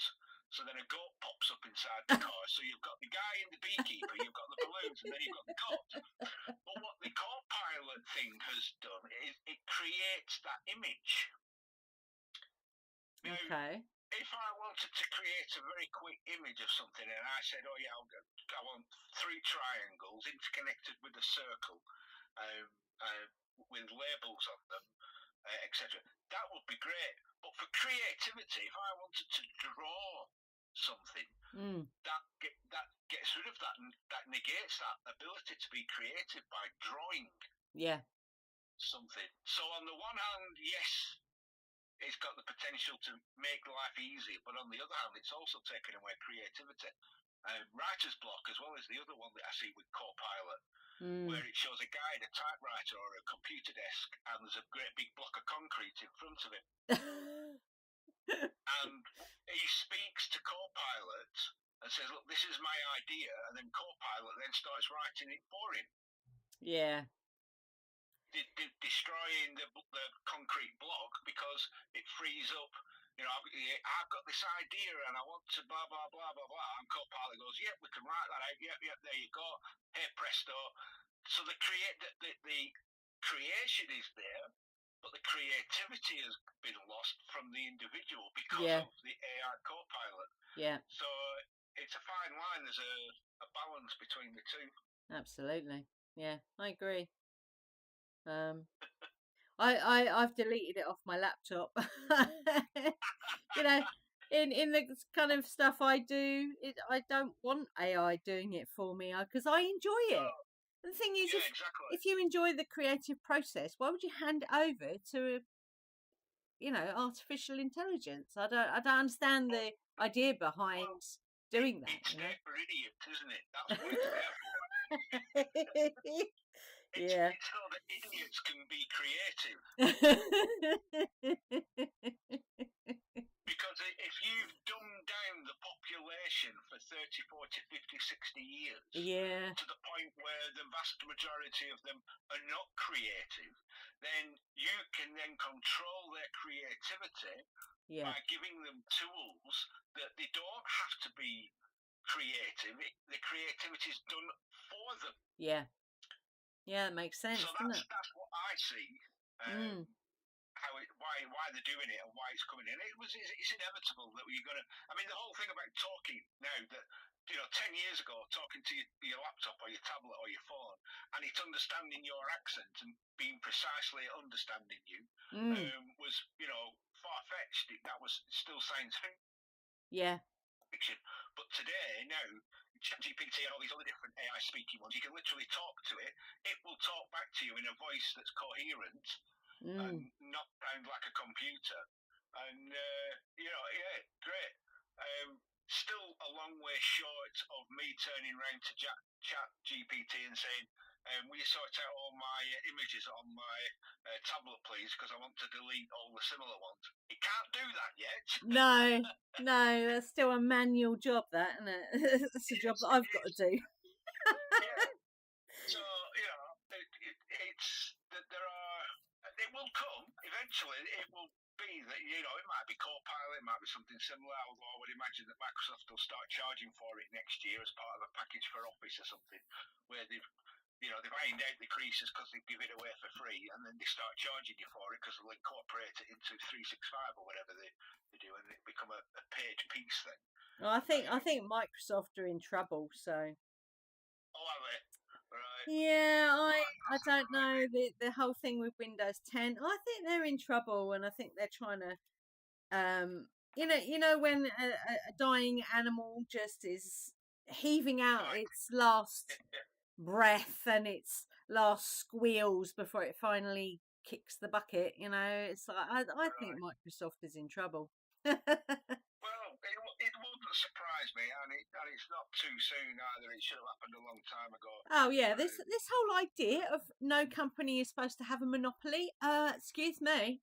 So then a goat pops up inside the car. So you've got the guy in the beekeeper, you've got the balloons, and then you've got the goat. But what the Copilot thing has done is it creates that image. Now,
Okay.
if I wanted to create a very quick image of something and I said, oh yeah, I want 3 triangles interconnected with a circle with labels on them, etc., that would be great. But for creativity, if I wanted to draw something, that gets rid of that, and that negates that ability to be creative by drawing something. So on the one hand, yes, it's got the potential to make life easier, but on the other hand, it's also taking away creativity. Writer's block, as well as the other one that I see with Copilot, where it shows a guy in a typewriter or a computer desk, and there's a great big block of concrete in front of him. And he speaks to Copilot and says, look, this is my idea, and then Copilot then starts writing it for him.
Yeah.
Destroying the concrete block because it frees up. You know, I've got this idea and I want to blah blah blah blah blah. And Copilot goes, "Yep, we can write that out. Yep, there you go. Hey presto." So the creation is there, but the creativity has been lost from the individual because of the AI Copilot.
Yeah.
So it's a fine line. There's a balance between the two.
Absolutely. Yeah, I agree. I've deleted it off my laptop. You know, in the kind of stuff I do, I don't want AI doing it for me because I enjoy it. And the thing is, if you enjoy the creative process, why would you hand it over to artificial intelligence? I don't understand the idea behind doing that.
It's there for idiots, isn't it? That's what it's there for. It's so that idiots can be creative. Because if you've dumbed down the population for 30, 40, 50, 60 years to the point where the vast majority of them are not creative, then you can then control their creativity by giving them tools that they don't have to be creative. The creativity is done for them. Yeah.
Yeah, it makes sense, doesn't it?
That's what I see. Why they're doing it and why it's coming in. It's inevitable that you're going to. I mean, the whole thing about talking now that 10 years ago, talking to your laptop or your tablet or your phone, and it's understanding your accent and being precisely understanding you was far fetched. That was still science fiction.
Yeah.
But today, now, ChatGPT and all these other different AI speaking ones, you can literally talk to it. It will talk back to you in a voice that's coherent and not sound like a computer. And yeah, great. Still a long way short of me turning around to ChatGPT and saying, will you sort out all my images on my tablet, please, because I want to delete all the similar ones. It can't do that yet.
No, that's still a manual job, that, isn't it? It's a job that I've got to do.
Yeah. So, it will come eventually. It will be that, it might be Copilot, it might be something similar. Although I would imagine that Microsoft will start charging for it next year as part of a package for Office or something, where they've ironed out the creases because they give it away for free, and then they start charging you for it because they'll incorporate it into 365 or whatever they do, and it become a paid piece then.
Well, I think Microsoft are in trouble. So.
Oh, are they? Right.
Yeah, I don't know the whole thing with Windows 10. I think they're in trouble, and I think they're trying to, when a dying animal just is heaving out its last breath and its last squeals before it finally kicks the bucket. It's like I think Microsoft is in trouble.
Well, it wouldn't surprise me, and it's not too soon either. It should have happened a long time ago.
Oh yeah, this whole idea of no company is supposed to have a monopoly. Excuse me.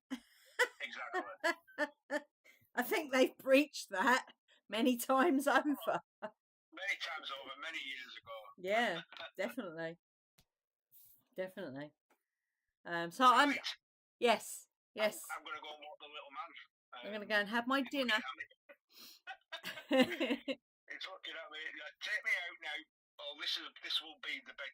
Exactly.
I think they've breached that many times over.
Many times over, many years ago.
Yeah, definitely. So
right.
Yes.
I'm going to go and walk the little man.
I'm going to go and have my dinner.
It's looking at me. Take me out now. Oh, this will be the bed